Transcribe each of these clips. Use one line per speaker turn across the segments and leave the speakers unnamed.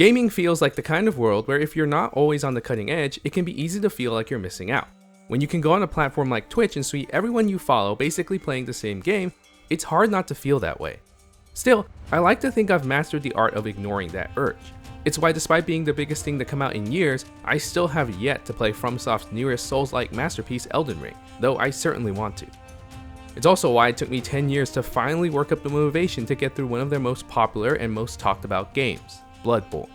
Gaming feels like the kind of world where if you're not always on the cutting edge, it can be easy to feel like you're missing out. When you can go on a platform like Twitch and see everyone you follow basically playing the same game, it's hard not to feel that way. Still, I like to think I've mastered the art of ignoring that urge. It's why despite being the biggest thing to come out in years, I still have yet to play FromSoft's newest Souls-like masterpiece Elden Ring, though I certainly want to. It's also why it took me 10 years to finally work up the motivation to get through one of their most popular and most talked about games, Bloodborne.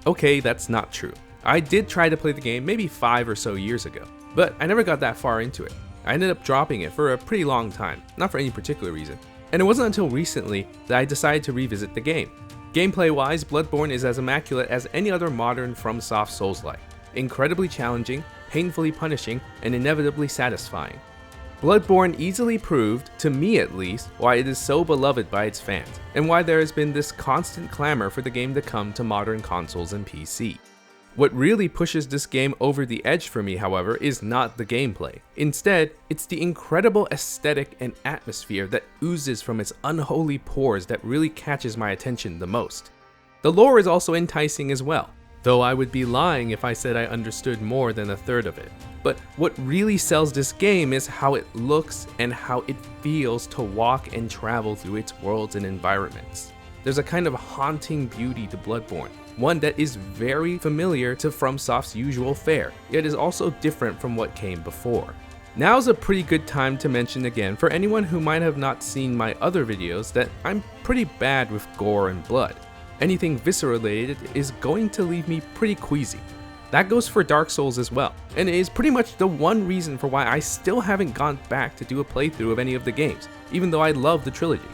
Okay, that's not true. I did try to play the game maybe 5 or so years ago, but I never got that far into it. I ended up dropping it for a pretty long time, not for any particular reason, and it wasn't until recently that I decided to revisit the game. Gameplay-wise, Bloodborne is as immaculate as any other modern FromSoft Souls-like, incredibly challenging, painfully punishing, and inevitably satisfying. Bloodborne easily proved, to me at least, why it is so beloved by its fans, and why there has been this constant clamor for the game to come to modern consoles and PC. What really pushes this game over the edge for me, however, is not the gameplay. Instead, it's the incredible aesthetic and atmosphere that oozes from its unholy pores that really catches my attention the most. The lore is also enticing as well, though I would be lying if I said I understood more than a third of it. But what really sells this game is how it looks and how it feels to walk and travel through its worlds and environments. There's a kind of haunting beauty to Bloodborne, one that is very familiar to FromSoft's usual fare, yet is also different from what came before. Now's a pretty good time to mention again for anyone who might have not seen my other videos that I'm pretty bad with gore and blood. Anything visceral related is going to leave me pretty queasy. That goes for Dark Souls as well, and it is pretty much the one reason for why I still haven't gone back to do a playthrough of any of the games, even though I love the trilogy.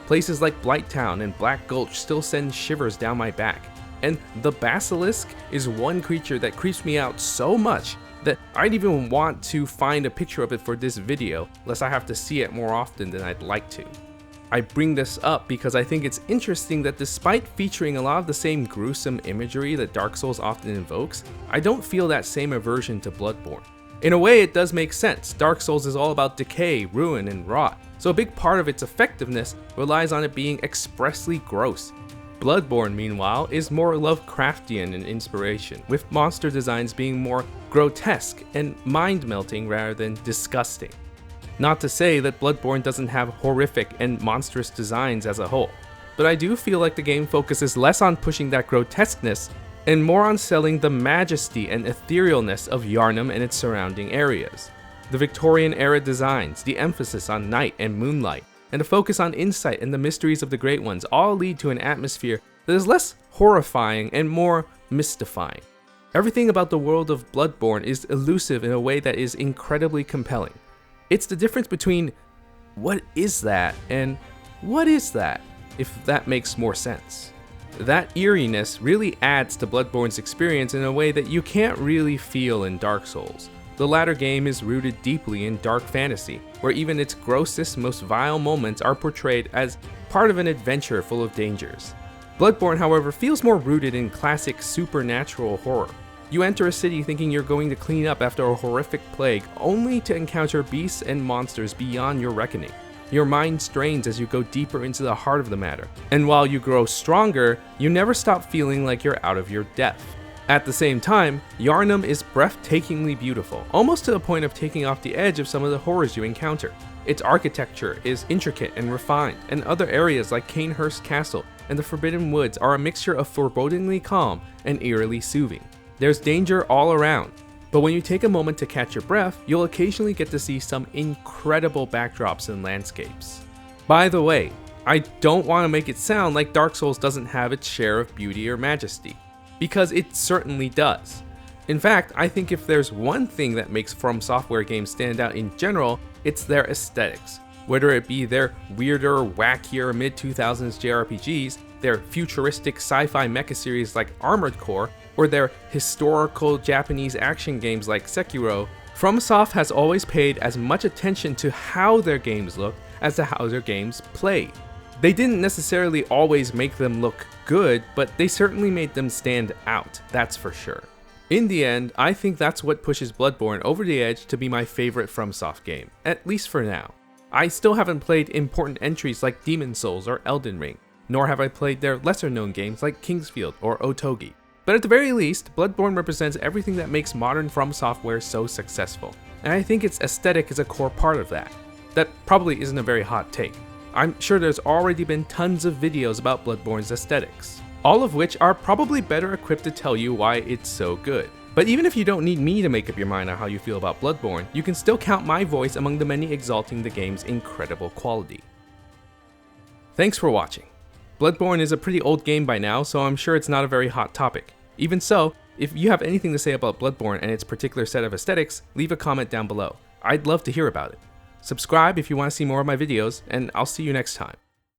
Places like Blighttown and Black Gulch still send shivers down my back, and the Basilisk is one creature that creeps me out so much that I'd even want to find a picture of it for this video, lest I have to see it more often than I'd like to. I bring this up because I think it's interesting that despite featuring a lot of the same gruesome imagery that Dark Souls often invokes, I don't feel that same aversion to Bloodborne. In a way, it does make sense. Dark Souls is all about decay, ruin, and rot, so a big part of its effectiveness relies on it being expressly gross. Bloodborne, meanwhile, is more Lovecraftian in inspiration, with monster designs being more grotesque and mind-melting rather than disgusting. Not to say that Bloodborne doesn't have horrific and monstrous designs as a whole, but I do feel like the game focuses less on pushing that grotesqueness and more on selling the majesty and etherealness of Yharnam and its surrounding areas. The Victorian-era designs, the emphasis on night and moonlight, and a focus on insight and the mysteries of the Great Ones all lead to an atmosphere that is less horrifying and more mystifying. Everything about the world of Bloodborne is elusive in a way that is incredibly compelling. It's the difference between what is that and what is that, if that makes more sense. That eeriness really adds to Bloodborne's experience in a way that you can't really feel in Dark Souls. The latter game is rooted deeply in dark fantasy, where even its grossest, most vile moments are portrayed as part of an adventure full of dangers. Bloodborne, however, feels more rooted in classic supernatural horror. You enter a city thinking you're going to clean up after a horrific plague, only to encounter beasts and monsters beyond your reckoning. Your mind strains as you go deeper into the heart of the matter, and while you grow stronger, you never stop feeling like you're out of your depth. At the same time, Yharnam is breathtakingly beautiful, almost to the point of taking off the edge of some of the horrors you encounter. Its architecture is intricate and refined, and other areas like Canehurst Castle and the Forbidden Woods are a mixture of forebodingly calm and eerily soothing. There's danger all around, but when you take a moment to catch your breath, you'll occasionally get to see some incredible backdrops and landscapes. By the way, I don't want to make it sound like Dark Souls doesn't have its share of beauty or majesty, because it certainly does. In fact, I think if there's one thing that makes FromSoftware games stand out in general, it's their aesthetics. Whether it be their weirder, wackier mid-2000s JRPGs, their futuristic sci-fi mecha series like Armored Core, or their historical Japanese action games like Sekiro, FromSoft has always paid as much attention to how their games look as to how their games play. They didn't necessarily always make them look good, but they certainly made them stand out, that's for sure. In the end, I think that's what pushes Bloodborne over the edge to be my favorite FromSoft game, at least for now. I still haven't played important entries like Demon Souls or Elden Ring, nor have I played their lesser known games like Kingsfield or Otogi. But at the very least, Bloodborne represents everything that makes modern FromSoftware so successful, and I think its aesthetic is a core part of that. That probably isn't a very hot take. I'm sure there's already been tons of videos about Bloodborne's aesthetics, all of which are probably better equipped to tell you why it's so good. But even if you don't need me to make up your mind on how you feel about Bloodborne, you can still count my voice among the many exalting the game's incredible quality. Thanks for watching. Bloodborne is a pretty old game by now, so I'm sure it's not a very hot topic. Even so, if you have anything to say about Bloodborne and its particular set of aesthetics, leave a comment down below. I'd love to hear about it. Subscribe if you want to see more of my videos, and I'll see you next time.